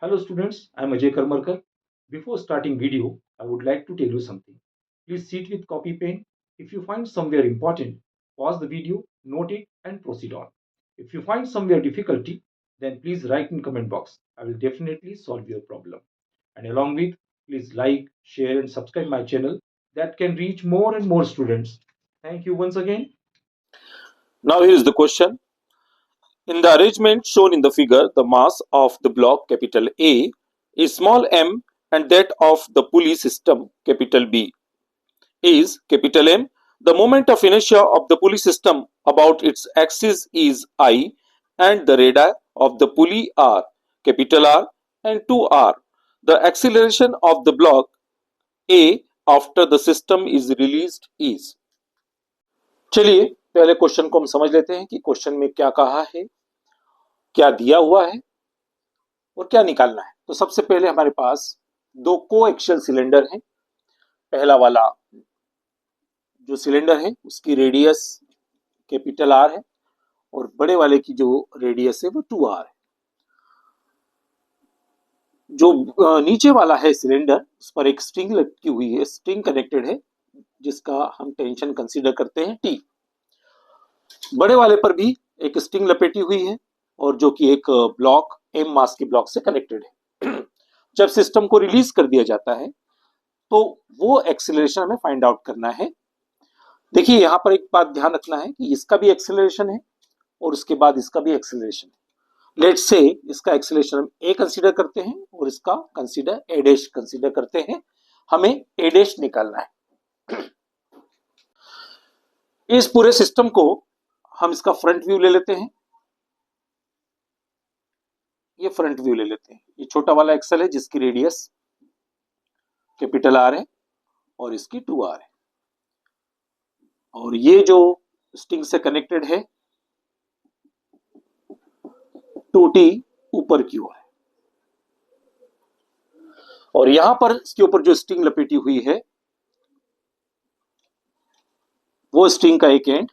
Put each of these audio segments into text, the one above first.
Hello students, I am Ajay Karmarkar. Before starting video, I would like to tell you something. Please sit with copy pen. If you find somewhere important, pause the video, note it and proceed on. If you find somewhere difficulty, then please write in comment box. I will definitely solve your problem. And along with, please like, share and subscribe my channel that can reach more and more students. Thank you once again. Now here is the question. In the arrangement shown in the figure, the mass of the block capital A is small m and that of the pulley system capital B is capital M. The moment of inertia of the pulley system about its axis is I and the radii of the pulley are capital R and 2R. The acceleration of the block A after the system is released is. चलिए पहले question को हम समझ लेते हैं कि question में क्या कहा है, क्या दिया हुआ है और क्या निकालना है। तो सबसे पहले हमारे पास दो कोएक्सियल सिलेंडर हैं। पहला वाला जो सिलेंडर है उसकी रेडियस कैपिटल आर है और बड़े वाले की जो रेडियस है वो 2r है। जो नीचे वाला है सिलेंडर उस पर एक स्ट्रिंग लटकी हुई है, स्ट्रिंग कनेक्टेड है जिसका हम टेंशन कंसीडर करते हैं T। बड़े वाले पर भी एक स्ट्रिंग लपेटी हुई है और जो कि एक ब्लॉक m मास के ब्लॉक से कनेक्टेड है। जब सिस्टम को रिलीज कर दिया जाता है तो वो एक्सेलरेशन हमें फाइंड आउट करना है। देखिए यहां पर एक बात ध्यान रखना है कि इसका भी एक्सेलरेशन है और उसके बाद इसका भी एक्सेलरेशन है। लेट्स से इसका एक्सेलरेशन हम a कंसीडर करते हैं और इसका कंसीडर a डैश कंसीडर करते हैं। हमें a डैश निकालना है। इस पूरे सिस्टम को हम इसका फ्रंट व्यू ले लेते हैं। ये फ्रंट व्यू ले लेते हैं। ये छोटा वाला एक्सेल है जिसकी रेडियस कैपिटल आर है और इसकी 2r है और ये जो स्ट्रिंग से कनेक्टेड है 2t ऊपर की ओर है और यहां पर इसके ऊपर जो स्ट्रिंग लपेटी हुई है वो स्ट्रिंग का एक एंड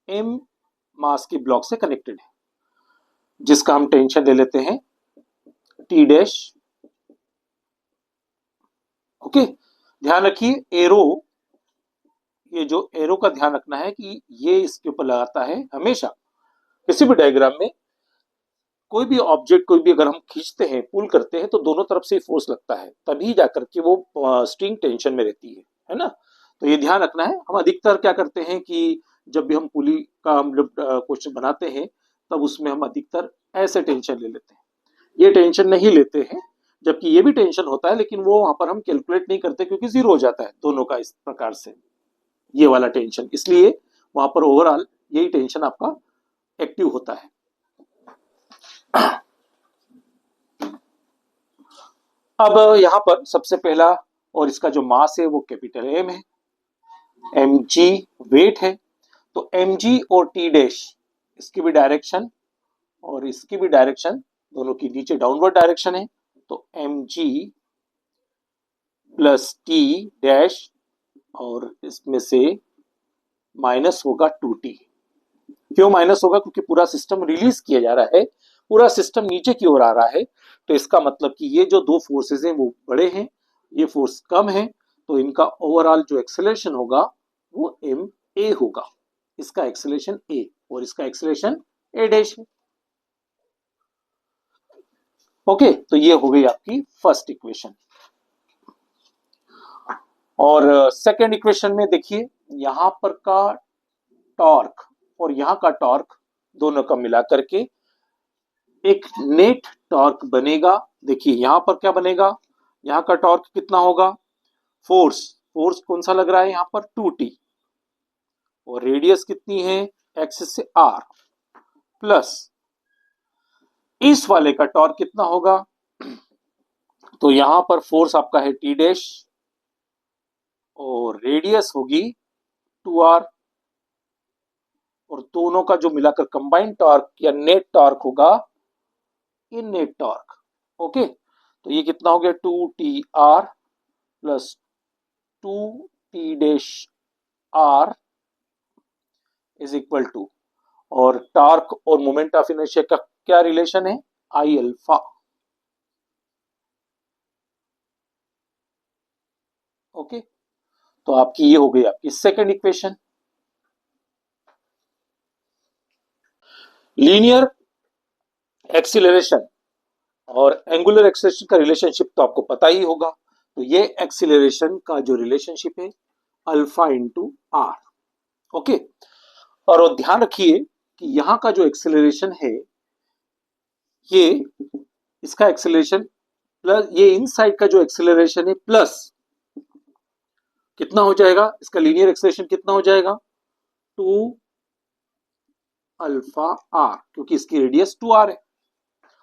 m मास के ब्लॉक से कनेक्टेड है जिसका हम टेंशन ले लेते हैं T डैश। ओके, ध्यान रखिए एरो, ये जो एरो का ध्यान रखना है कि ये इसके ऊपर लगाता है हमेशा। किसी भी डायग्राम में कोई भी ऑब्जेक्ट कोई भी अगर हम खींचते हैं पुल करते हैं तो दोनों तरफ से फोर्स लगता है, तभी जाकर के वो स्ट्रिंग टेंशन में रहती है ना। तो ये ध्यान रखना है। हम अधिकतर क्या करते हैं कि जब भी हम पुली का हम क्वेश्चन बनाते हैं तब उसमें हम अधिकतर ऐसे टेंशन ले लेते हैं, ये टेंशन नहीं लेते हैं, जबकि ये भी टेंशन होता है लेकिन वो वहां पर हम कैलकुलेट नहीं करते क्योंकि जीरो हो जाता है दोनों का इस प्रकार से, ये वाला टेंशन। इसलिए वहां पर ओवरऑल यही टेंशन आपका एक्टिव होता है। अब यहां पर सबसे पहला और इसका जो मास है वो कैपिटल एम है, mg वेट है। तो mg और t डैश इसकी भी डायरेक्शन और इसकी भी डायरेक्शन दोनों की नीचे डाउनवर्ड डायरेक्शन है। तो mg प्लस t डैश और इसमें से माइनस होगा 2t। क्यों माइनस होगा? क्योंकि पूरा सिस्टम रिलीज किया जा रहा है, पूरा सिस्टम नीचे की ओर आ रहा है। तो इसका मतलब कि ये जो दो फोर्सेस हैं वो बड़े हैं, ये फोर्स कम है, तो इनका ओवरऑल जो एक्सेलरेशन होगा वो एम ए होगा। इसका एक्सेलरेशन ए और इसका एक्सेलरेशन ए डैश है। ओके, तो ये हो गई आपकी फर्स्ट इक्वेशन। और सेकेंड इक्वेशन में देखिए यहां पर का टॉर्क और यहां का टॉर्क दोनों का मिला करके एक नेट टॉर्क बनेगा। देखिए यहां पर क्या बनेगा, यहां का टॉर्क कितना होगा, फोर्स कौन सा लग रहा है यहां पर 2t और रेडियस कितनी है एक्सिस से r प्लस इस वाले का टॉर्क कितना होगा, तो यहां पर फोर्स आपका है t डैश और रेडियस होगी 2r और दोनों का जो मिलाकर कंबाइंड टॉर्क या नेट टॉर्क होगा इन नेट टॉर्क। ओके, तो ये कितना हो गया 2tr plus 2t dash r is equal to, और टॉर्क और मोमेंट ऑफ इनर्शिया का क्या रिलेशन है, आई अल्फा। ओके, तो आपकी ये हो गई आपकी सेकेंड इक्वेशन। लीनियर एक्सीलरेशन और एंगुलर एक्सीलरेशन का रिलेशनशिप तो आपको पता ही होगा। तो ये एक्सीलरेशन का जो रिलेशनशिप है अल्फा इंटू आर। ओके, और ध्यान रखिए कि यहां का जो एक्सीलरेशन है ये इसका एक्सीलरेशन प्लस ये इनसाइड का जो एक्सीलरेशन है प्लस कितना हो जाएगा, इसका लीनियर एक्सीलरेशन कितना हो जाएगा, 2 अल्फा आर, क्योंकि इसकी रेडियस 2r है।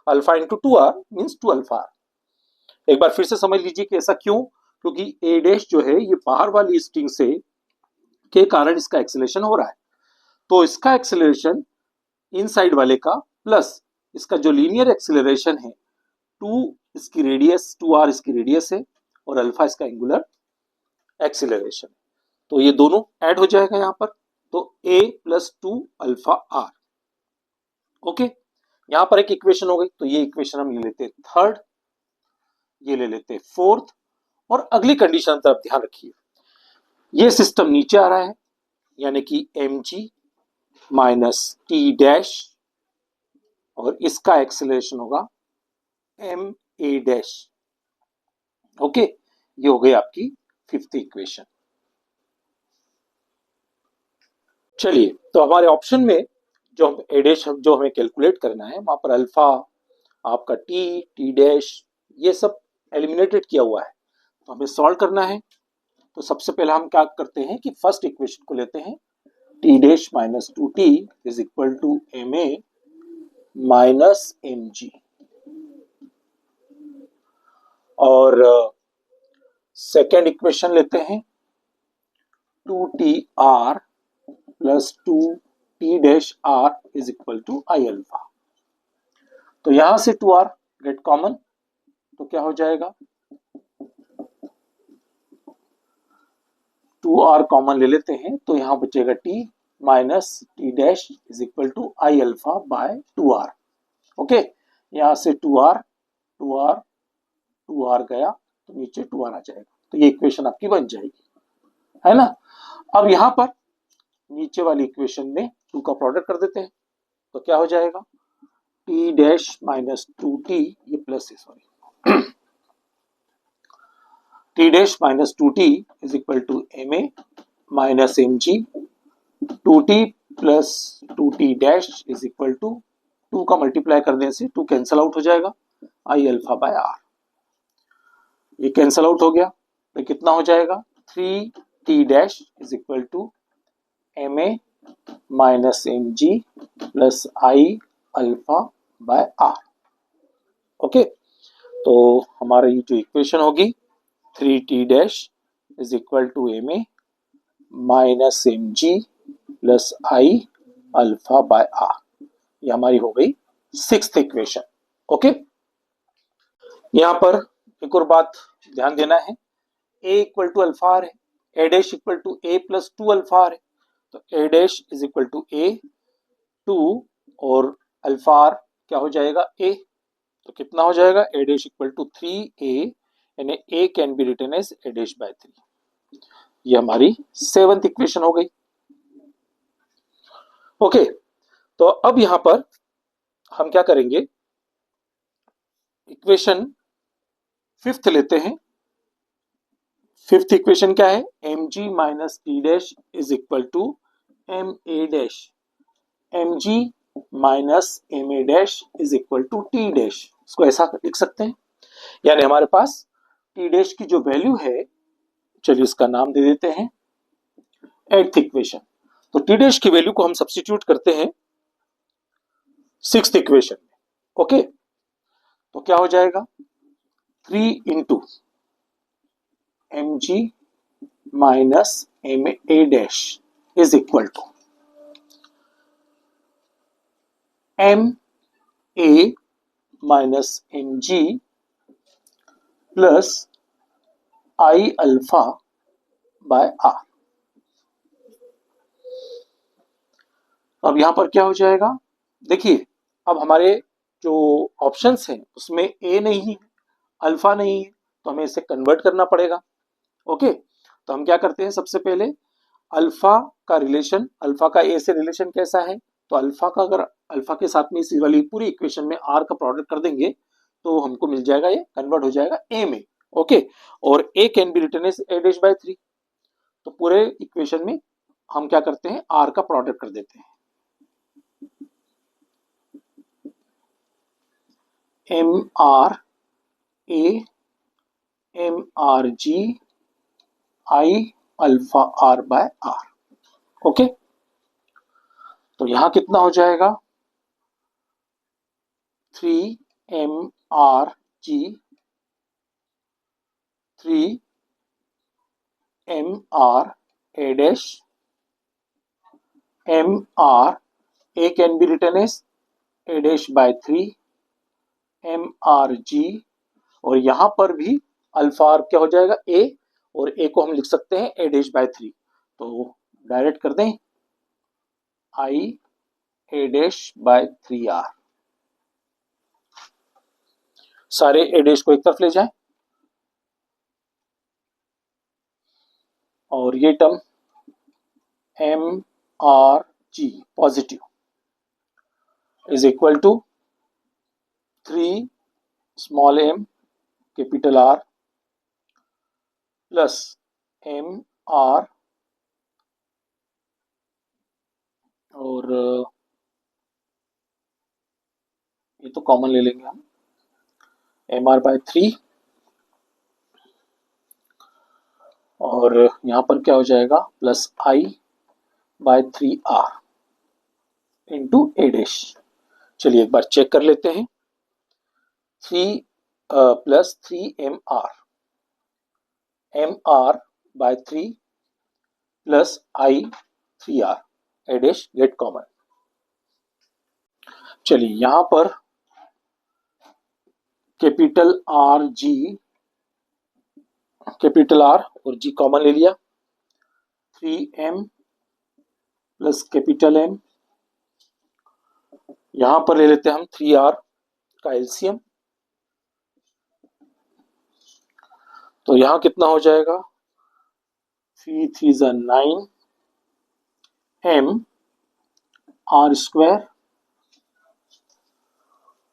Alpha into 2r means 2 alpha R. एक बार फिर से समझ लीजिए कि ऐसा क्यों, क्योंकि ए डैश जो है ये बाहर वाली स्ट्रिंग से के कारण इसका एक्सीलरेशन हो रहा है। तो इसका एक्सीलरेशन इनसाइड वाले का प्लस इसका जो लीनियर एक्सीलरेशन है 2 इसकी रेडियस 2r इसकी रेडियस है और अल्फा इसका एंगुलर एक्सीलरेशन। तो ये दोनों ऐड हो जाएगा यहां पर, तो a plus 2 alpha R. Okay, यहां पर एक इक्वेशन हो गई, तो ये इक्वेशन हम ले लेते हैं थर्ड, ये ले लेते हैं फोर्थ, और अगली कंडीशन तरफ ध्यान रखिए। ये सिस्टम नीचे आ रहा है, यानी कि mg माइनस टी डैश और इसका एक्सेलरेशन होगा एम ए डैश। ओके, ये हो गई आपकी फिफ्थ इक्वेशन। चलिए, तो हमारे ऑप्शन में जो हम ए डैश जो हमें कैलकुलेट करना है वहां पर अल्फा आपका टी डैश ये सब एलिमिनेटेड किया हुआ है, तो हमें सॉल्व करना है। तो सबसे पहले हम क्या करते हैं कि फर्स्ट इक्वेशन को लेते हैं, T dash minus 2t is equal to M A minus M G, और सेकेंड इक्वेशन लेते हैं 2tr plus 2t dash R is equal to I alpha. तो यहां से 2r गेट कॉमन, तो क्या हो जाएगा, 2r कॉमन ले लेते हैं, तो यहां बचेगा t माइनस T dash is equal to I alpha by 2r। Okay, यहां से 2r 2r 2r गया तो नीचे 2r आ जाएगा, तो ये इक्वेशन आपकी बन जाएगी, है ना। अब यहां पर नीचे वाली इक्वेशन में 2 का प्रोडक्ट कर देते हैं, तो क्या हो जाएगा, टी डैश माइनस 2t, ये प्लस है sorry, T dash minus 2t is equal to M A minus M G, 2t plus 2t dash is equal to 2 का मल्टीप्लाई कर देने से 2 कैंसल आउट हो जाएगा, आई अल्फा बाय आर, ये cancel out हो गया, तो कितना हो जाएगा, 3t dash is equal to M A minus M G plus I alpha by R. Okay, तो हमारा ये जो इक्वेशन होगी 3t dash is equal to M A minus M G plus I alpha by R, ये हमारी हो गई sixth equation. Okay, यहां पर एक और बात ध्यान देना है, a equal to alpha R है, a dash equal to a plus 2 alpha R है, तो a dash is equal to a 2 और अल्फा आर क्या हो जाएगा a, तो कितना हो जाएगा, a dash equal to 3a, यानी a can be written as a dash by 3। ये हमारी सेवंथ इक्वेशन हो गई। ओके, तो अब यहां पर हम क्या करेंगे, इक्वेशन फिफ्थ लेते हैं। फिफ्थ इक्वेशन क्या है, M G minus T dash is equal to M A dash, M G minus M A dash is equal to T dash, इसको ऐसा लिख सकते हैं, यानी हमारे पास टी डैश की जो वैल्यू है, चलिए इसका नाम दे देते हैं एट्थ इक्वेशन। तो टी डैश की वैल्यू को हम सब्स्टिट्यूट करते हैं सिक्स्थ इक्वेशन में। ओके, तो क्या हो जाएगा, 3 into M G minus M A dash is equal to M A minus M G plus I alpha by R. अब यहां पर क्या हो जाएगा, देखिए अब हमारे जो ऑप्शंस हैं उसमें ए नहीं है, अल्फा नहीं है, तो हमें इसे कन्वर्ट करना पड़ेगा। ओके, तो हम क्या करते हैं, सबसे पहले अल्फा का रिलेशन, अल्फा का ए से रिलेशन कैसा है, तो अल्फा का अगर अल्फा के साथ में इस वाली पूरी इक्वेशन में आर का प्रोडक्ट कर देंगे तो हमको मिल जाएगा, ये कन्वर्ट हो जाएगा ए में। ओके, और A can be written as a dash by 3। तो पूरे इक्वेशन में हम क्या करते हैं, आर का प्रोडक्ट कर देते हैं, M R A M R G I alpha R by R. Okay, तो यहां कितना हो जाएगा, 3 MRG 3 MR A dash MR A can be written as A dash by 3 MRG, और यहां पर भी अल्फा आर क्या हो जाएगा, ए, और ए को हम लिख सकते हैं ए डैश बाय 3। तो डायरेक्ट कर दें, आई ए डैश बाय 3R, सारे ए डैश को एक तरफ ले जाएं, और ये term MRG positive is equal to 3 small m capital R plus MR, और ये तो कॉमन ले लेंगे हम, MR बाय 3, और यहां पर क्या हो जाएगा, plus I by 3R into A dash. चलिए एक बार चेक कर लेते हैं, 3 plus 3 MR by 3 plus I 3R, A dash get common. चलिए यहां पर कैपिटल R और G कॉमन ले लिया, 3M प्लस कैपिटल M, यहां पर ले लेते हैं हम 3R का एलसीएम, तो यहां कितना हो जाएगा, 3 3 9 M R स्क्वायर,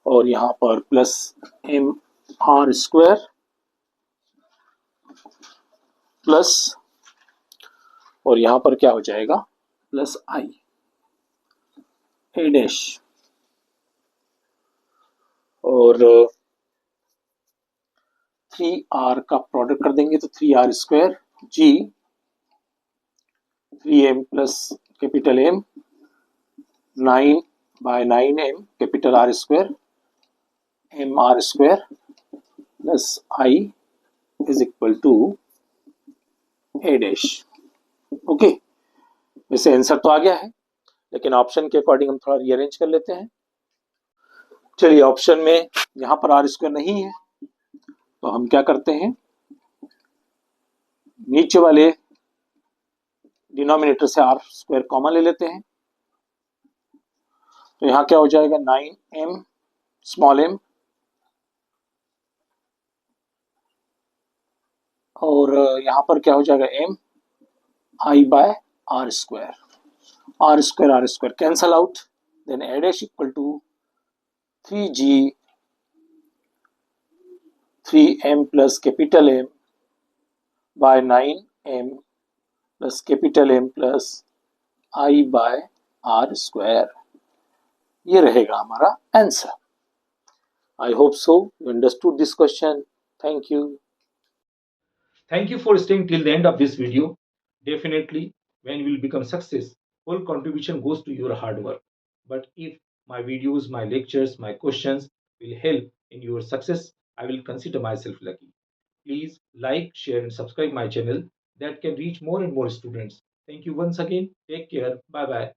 और यहां पर plus M R square plus, और यहां पर क्या हो जाएगा, प्लस I ए डैश, और 3R का प्रोडक्ट कर देंगे तो 3R square G 3M plus capital M 9 by 9M capital R square MR square plus I is equal to A dash. Okay, वैसे आंसर तो आ गया है, लेकिन ऑप्शन के अकॉर्डिंग हम थोड़ा रीअरेंज कर लेते हैं। चलिए ऑप्शन में यहां पर आर स्क्वायर नहीं है, तो हम क्या करते हैं, नीचे वाले डिनोमिनेटर से आर स्क्वायर कॉमन ले लेते हैं, तो यहां क्या हो जाएगा, 9M स्मॉल m, और यहां पर क्या हो जाएगा, M I by R square cancel out, then A dash equal to 3G 3M plus capital M by 9M plus capital M plus I by R square, ये रहेगा हमारा answer. I hope so you understood this question. Thank you. Thank you for staying till the end of this video. Definitely, when you will become success, whole contribution goes to your hard work. But if my videos, my lectures, my questions will help in your success, I will consider myself lucky. Please like, share and subscribe my channel that can reach more and more students. Thank you once again. Take care. Bye bye.